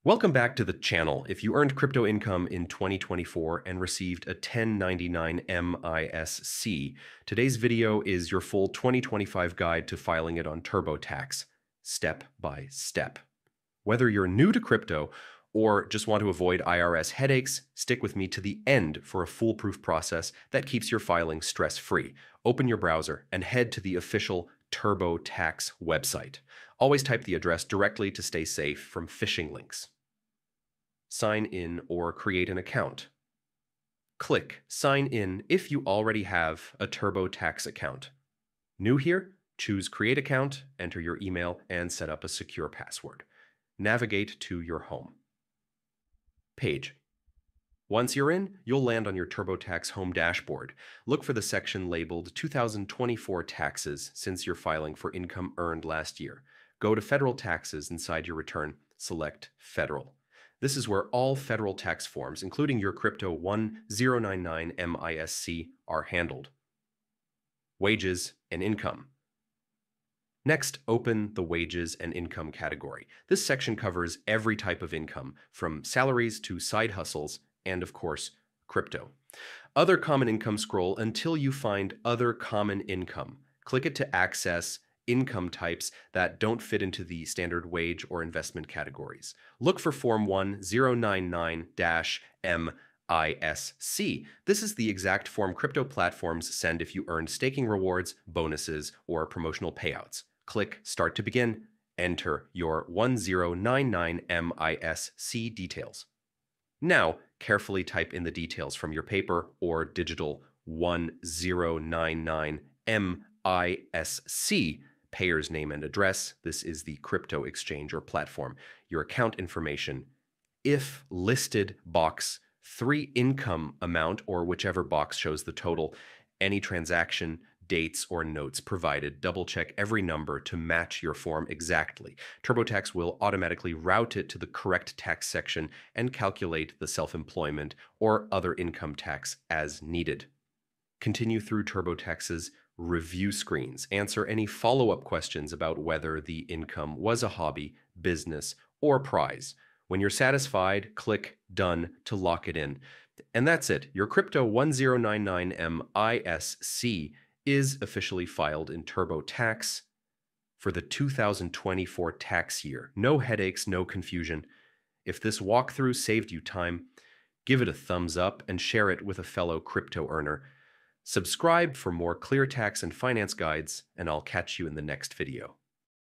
Welcome back to the channel. If you earned crypto income in 2024 and received a 1099 MISC, today's video is your full 2025 guide to filing it on TurboTax, step by step. Whether you're new to crypto or just want to avoid IRS headaches, stick with me to the end for a foolproof process that keeps your filing stress-free. Open your browser and head to the official TurboTax website. Always type the address directly to stay safe from phishing links. Sign in or create an account. Click Sign in if you already have a TurboTax account. New here? Choose Create Account, enter your email, and set up a secure password. Navigate to your home page. Once you're in, you'll land on your TurboTax home dashboard. Look for the section labeled 2024 Taxes since you're filing for income earned last year. Go to Federal Taxes inside your return, select Federal. This is where all federal tax forms, including your Crypto 1099 MISC, are handled. Wages and income. Next, open the Wages and Income category. This section covers every type of income, from salaries to side hustles, and of course, crypto. Other common income scroll until you find Other Common Income. Click it to access income types that don't fit into the standard wage or investment categories. Look for Form 1099-MISC. This is the exact form crypto platforms send if you earned staking rewards, bonuses, or promotional payouts. Click Start to begin. Enter your 1099 MISC details. Now, carefully type in the details from your paper or digital 1099 MISC, payer's name and address. This is the crypto exchange or platform. Your account information. If listed box 3 income amount or whichever box shows the total, any transaction, dates, or notes provided. Double check every number to match your form exactly. TurboTax will automatically route it to the correct tax section and calculate the self-employment or other income tax as needed. Continue through TurboTax's review screens. Answer any follow-up questions about whether the income was a hobby, business, or prize. When you're satisfied, click Done to lock it in. And that's it. Your Crypto 1099 MISC is officially filed in TurboTax for the 2024 tax year. No headaches, no confusion. If this walkthrough saved you time, give it a thumbs up and share it with a fellow crypto earner. Subscribe for more clear tax and finance guides, and I'll catch you in the next video.